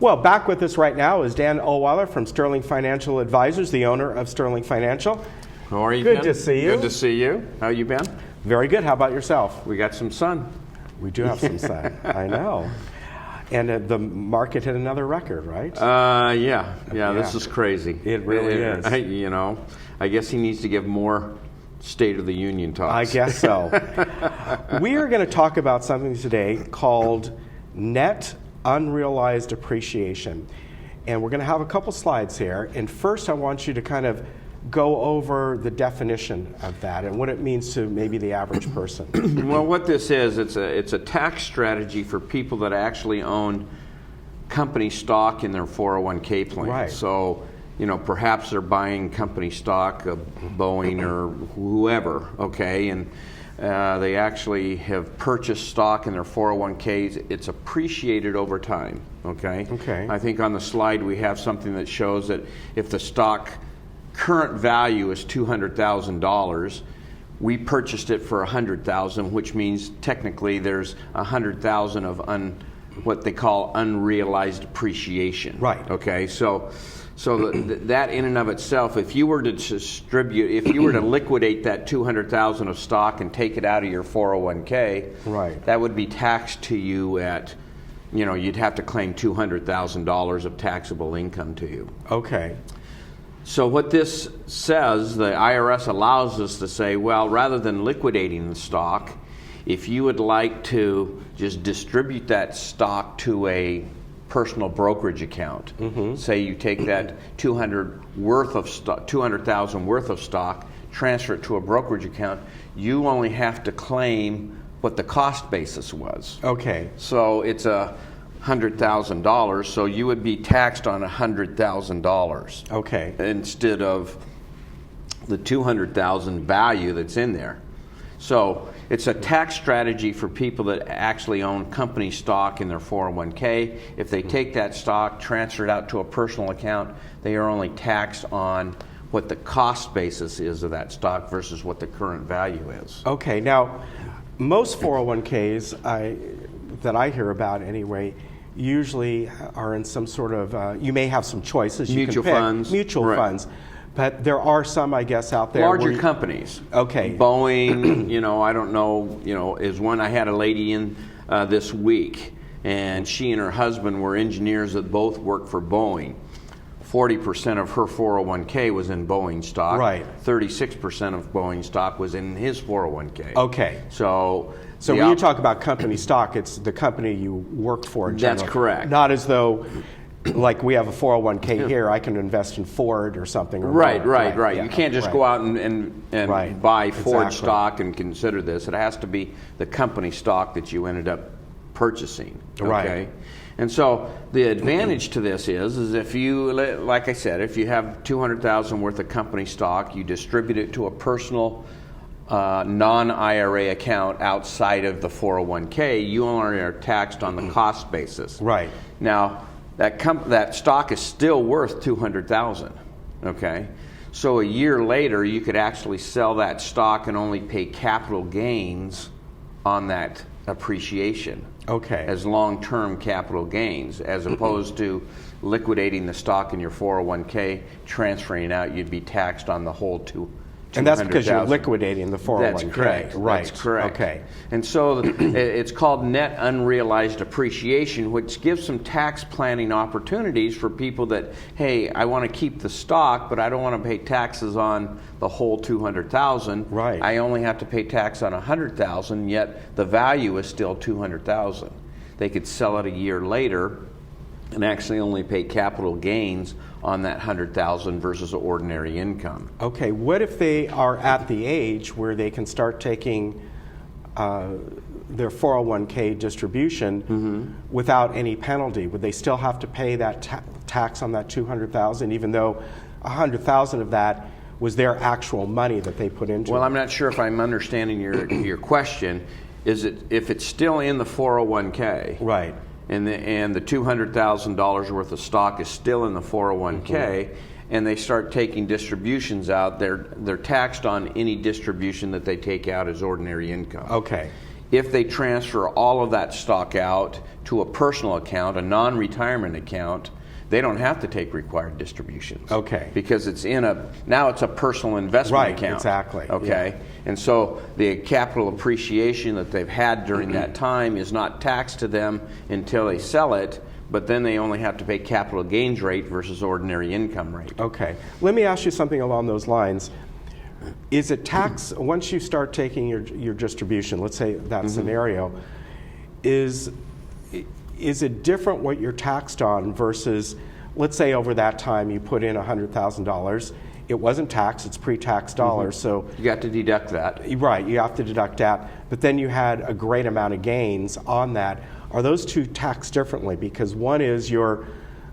Well, back with us right now is Dan Ohlweiler from Sterling Financial Advisors, the owner of Sterling Financial. How are you, Good Ben? to see you. Good to see you. How you been? Very good. How about yourself? We got some sun. We do have some sun. I know. And the market hit another record, right? Yeah. This is crazy. It really is. I guess he needs to give more State of the Union talks. I guess so. We are going to talk about something today called net unrealized appreciation. And we're going to have a couple slides here. And first, I want you to kind of go over the definition of that and what it means to maybe the average person. Well, what this is, it's a tax strategy for people that actually own company stock in their 401k plan. Right. So, perhaps they're buying company stock of Boeing or whoever, okay, and they actually have purchased stock in their 401ks. It's appreciated over time, okay? Okay. I think on the slide we have something that shows that if the stock current value is $200,000, we purchased it for $100,000, which means technically there's $100,000 of what they call unrealized appreciation. Right. Okay, so that in and of itself, if you were to liquidate that $200,000 of stock and take it out of your 401k, right, that would be taxed to you at, you'd have to claim $200,000 of taxable income to you. Okay. So what this says, the IRS allows us to say, well, rather than liquidating the stock, if you would like to just distribute that stock to a personal brokerage account, say you take that $200,000 worth of stock, transfer it to a brokerage account, you only have to claim what the cost basis was. Okay. So it's $100,000, so you would be taxed on $100,000. Okay. Instead of the $200,000 value that's in there. So it's a tax strategy for people that actually own company stock in their 401k. If they take that stock, transfer it out to a personal account, they are only taxed on what the cost basis is of that stock versus what the current value is. Okay. Now, most 401ks that I hear about anyway usually are in some sort of, you may have some choices. Mutual funds. Mutual funds. But there are some, I guess, out there. Larger companies. Okay. Boeing, I don't know, is one. I had a lady in this week, and she and her husband were engineers that both worked for Boeing. 40% of her 401k was in Boeing stock. Right. 36% of Boeing stock was in his 401k. Okay. So when you talk about company stock, it's the company you work for in general. That's correct. Not as though, like we have a 401k here, I can invest in Ford or something. Or right. Yeah. You can't just go out and buy Ford stock and consider this. It has to be the company stock that you ended up purchasing. Okay? Right. And so the advantage to this is if you, like I said, if you have $200,000 worth of company stock, you distribute it to a personal non-IRA account outside of the 401k, you only are taxed on the cost basis. Right. Now, that stock is still worth $200,000. Okay, so a year later, you could actually sell that stock and only pay capital gains on that appreciation. Okay. As long-term capital gains, as opposed to liquidating the stock in your 401k, transferring it out, you'd be taxed on the whole And that's because you're liquidating the 401k. That's correct. Right. That's correct. Okay. And so it's called net unrealized appreciation, which gives some tax planning opportunities for people that, hey, I want to keep the stock, but I don't want to pay taxes on the whole $200,000. Right. I only have to pay tax on $100,000, yet the value is still $200,000. They could sell it a year later and actually only pay capital gains on that $100,000 versus ordinary income. Okay, what if they are at the age where they can start taking their 401k distribution without any penalty? Would they still have to pay that tax on that $200,000, even though $100,000 of that was their actual money that they put into it? Well, I'm not sure if I'm understanding your question. Is it if it's still in the 401k, right? And the $200,000 worth of stock is still in the 401k, and they start taking distributions out, they're taxed on any distribution that they take out as ordinary income. Okay. If they transfer all of that stock out to a personal account, a non-retirement account, they don't have to take required distributions. Okay. Because it's now it's a personal investment account. Right, exactly. Okay. Yeah. And so the capital appreciation that they've had during that time is not taxed to them until they sell it, but then they only have to pay capital gains rate versus ordinary income rate. Okay. Let me ask you something along those lines. Is it tax, once you start taking your distribution, let's say that scenario, is it different what you're taxed on versus, let's say over that time you put in $100,000, it wasn't taxed, it's pre-tax dollars, so... You got to deduct that. Right, you have to deduct that, but then you had a great amount of gains on that. Are those two taxed differently? Because one is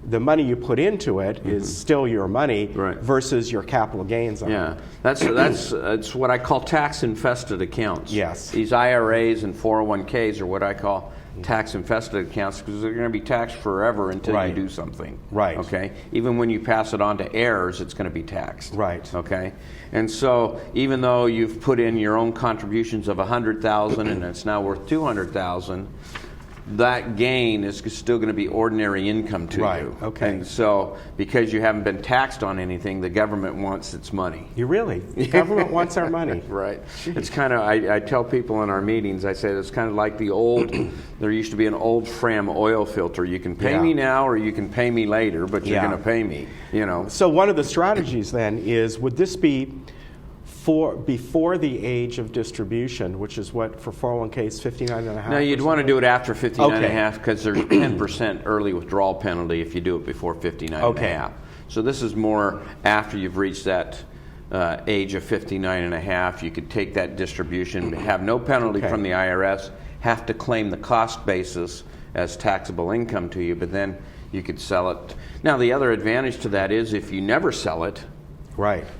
the money you put into it is still your money versus your capital gains on it. That's what I call tax-infested accounts. Yes. These IRAs and 401ks are what I call tax-infested accounts because they're going to be taxed forever until you do something. Right. Okay? Even when you pass it on to heirs, it's going to be taxed. Right. Okay? And so even though you've put in your own contributions of $100,000 and it's now worth $200,000, that gain is still going to be ordinary income to you. Okay. And so, because you haven't been taxed on anything, the government wants its money. You really? The government wants our money. Right. It's kind of, I tell people in our meetings, I say it's kind of like the old, there used to be an old Fram oil filter. You can pay me now or you can pay me later, but you're going to pay me, you know. So one of the strategies then is, would this be before the age of distribution, which is what for 401ks, 59 and a half? No, you'd want to do it after 59 and a half because there's 10% early withdrawal penalty if you do it before 59 and a half. So this is more after you've reached that age of 59 and a half. You could take that distribution, have no penalty from the IRS, have to claim the cost basis as taxable income to you, but then you could sell it. Now the other advantage to that is if you never sell it,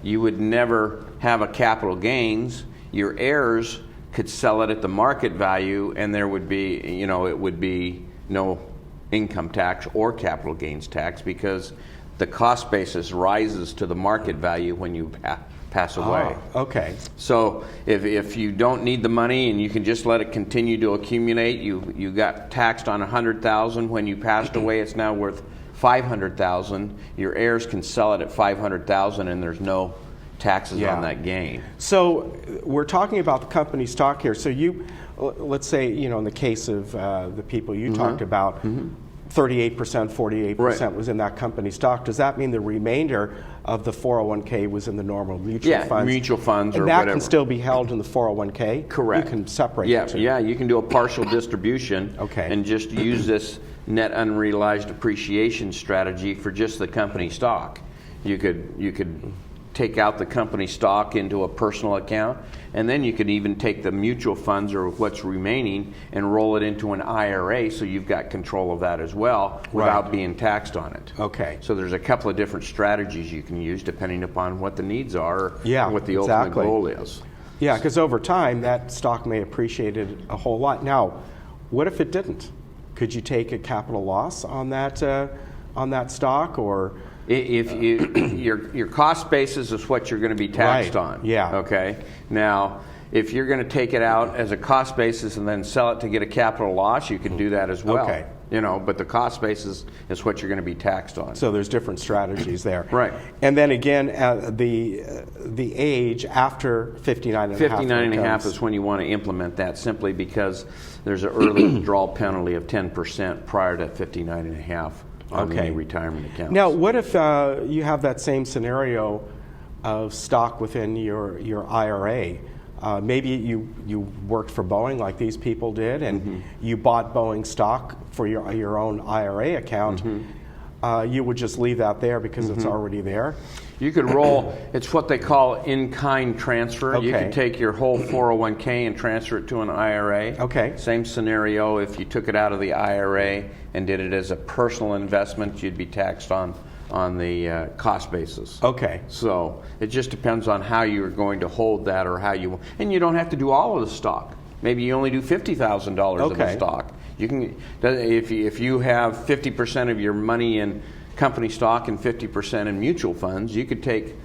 you would never have a capital gains. Your heirs could sell it at the market value, and there would be, it would be no income tax or capital gains tax because the cost basis rises to the market value when you pass away. Okay. So if you don't need the money and you can just let it continue to accumulate, you got taxed on $100,000 when you passed away. It's now worth $500,000. Your heirs can sell it at $500,000, and there's no taxes on that gain. So we're talking about the company stock here. So let's say, in the case of the people you talked about, 38%, 48% was in that company stock. Does that mean the remainder of the 401k was in the normal mutual funds? Yeah, mutual funds or whatever. And that can still be held in the 401k? Correct. You can separate the two. Yeah, you can do a partial distribution and just use this net unrealized appreciation strategy for just the company stock. You could take out the company stock into a personal account, and then you could even take the mutual funds or what's remaining and roll it into an IRA, so you've got control of that as well without being taxed on it. Okay. So there's a couple of different strategies you can use depending upon what the needs are or what the ultimate goal is. Yeah, because over time that stock may appreciate a whole lot. Now, what if it didn't? Could you take a capital loss on that stock, or? If your cost basis is what you're going to be taxed on. Yeah. Okay. Now, if you're going to take it out as a cost basis and then sell it to get a capital loss, you can do that as well. Okay. But the cost basis is what you're going to be taxed on. So there's different strategies there. Right. And then again, the age after 59 and a half. 59 and a half is when you want to implement that, simply because there's an early withdrawal penalty of 10% prior to 59 and a half. On the retirement accounts. Now, what if you have that same scenario of stock within your IRA? Maybe you worked for Boeing like these people did, and you bought Boeing stock for your own IRA account. You would just leave that there because it's already there. You could roll, it's what they call in-kind transfer. You could take your whole 401k and transfer it to an IRA. Okay. Same scenario, if you took it out of the IRA and did it as a personal investment, you'd be taxed on the cost basis. Okay. So it just depends on how you're going to hold that or how you, and you don't have to do all of the stock. Maybe you only do $50,000 of the stock. You can, if you have 50% of your money in company stock and 50% in mutual funds, you could take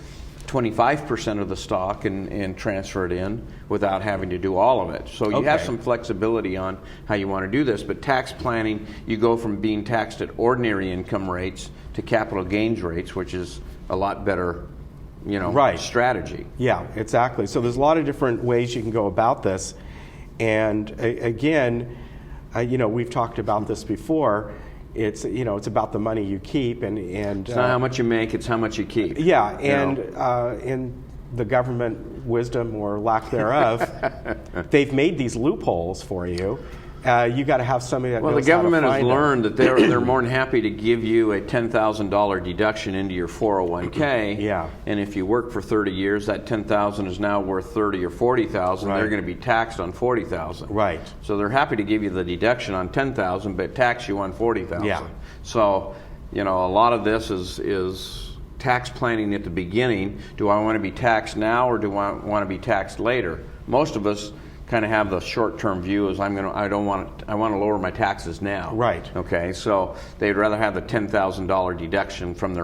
25% of the stock and transfer it in without having to do all of it. So you have some flexibility on how you want to do this. But tax planning, you go from being taxed at ordinary income rates to capital gains rates, which is a lot better, strategy. Yeah, exactly. So there's a lot of different ways you can go about this. And again, we've talked about this before. It's about the money you keep, and it's not how much you make; it's how much you keep. Yeah, and in the government wisdom or lack thereof, they've made these loopholes for you. You got to have somebody that knows how to find them. Well, the government has learned that they're more than happy to give you a $10,000 deduction into your 401k. Yeah. And if you work for 30 years, that $10,000 is now worth $30,000 or $40,000. Right. They're going to be taxed on $40,000. Right. So they're happy to give you the deduction on $10,000, but tax you on $40,000. Yeah. So a lot of this is tax planning at the beginning. Do I want to be taxed now, or do I want to be taxed later? Most of us kind of have the short-term view is I want to lower my taxes now. Right. Okay. So they'd rather have the $10,000 deduction from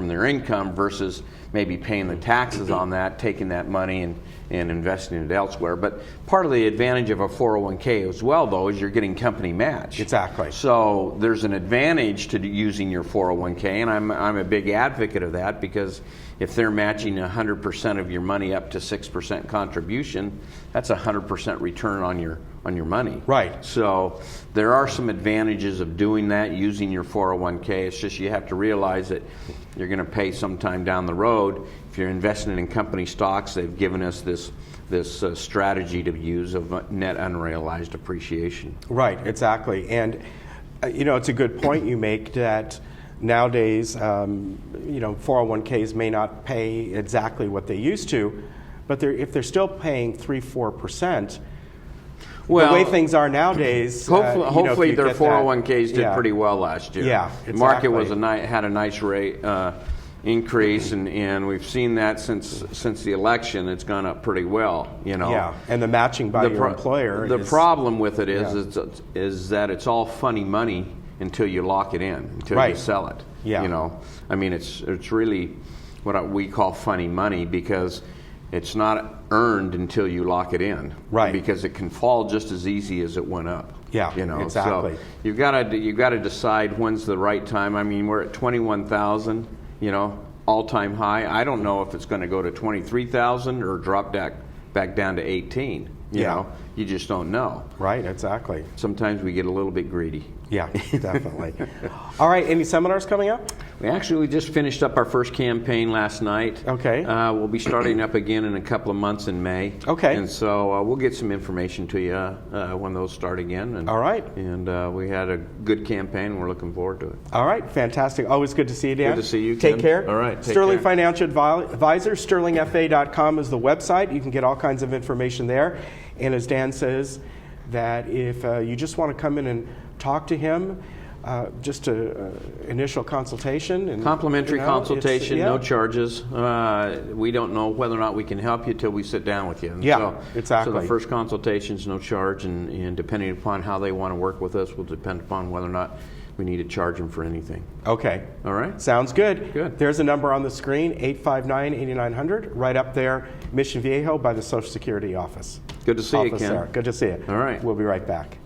their income versus maybe paying the taxes on that, taking that money and investing it elsewhere. But part of the advantage of a 401k as well, though, is you're getting company match. Exactly. So there's an advantage to using your 401k, and I'm a big advocate of that, because if they're matching 100% of your money up to 6% contribution, that's 100% return on your money. Right. So there are some advantages of doing that, using your 401k. It's just you have to realize that you're going to pay sometime down the road. If you're investing in company stocks, they've given us this strategy to use of net unrealized appreciation. Right, exactly. And it's a good point you make that nowadays 401ks may not pay exactly what they used to, but if they're still paying 3-4%, the way things are nowadays, hopefully their 401ks did pretty well last year. Yeah, exactly. The market had a nice rate increase, and we've seen that since the election. It's gone up pretty well. Yeah, and the matching by your employer. The problem with it is that it's all funny money until you lock it in, until you sell it. Yeah. It's really what we call funny money, because it's not earned until you lock it in. Right. Because it can fall just as easy as it went up. Yeah, exactly. So you've got to decide when's the right time. I mean, we're at 21,000, all-time high. I don't know if it's going to go to 23,000 or drop back down to 18. You know, you just don't know. Right, exactly. Sometimes we get a little bit greedy. Yeah, definitely. All right, any seminars coming up? We just finished up our first campaign last night. Okay. We'll be starting up again in a couple of months in May. Okay. And so we'll get some information to you when those start again. All right. And we had a good campaign. We're looking forward to it. All right, fantastic. Always good to see you, Dan. Good to see you, Take Ken. care. All right, take Sterling care. Financial Advisor, sterlingfa.com is the website. You can get all kinds of information there. And as Dan says, that if you just want to come in and talk to him, just an initial consultation. And, complimentary consultation, no charges. We don't know whether or not we can help you till we sit down with you. And exactly. So the first consultation is no charge, and depending upon how they want to work with us will depend upon whether or not we need to charge them for anything. Okay. All right. Sounds good. Good. There's a number on the screen, 859-8900, right up there, Mission Viejo by the Social Security office. Good to see you, Ken. There. Good to see you. All right. We'll be right back.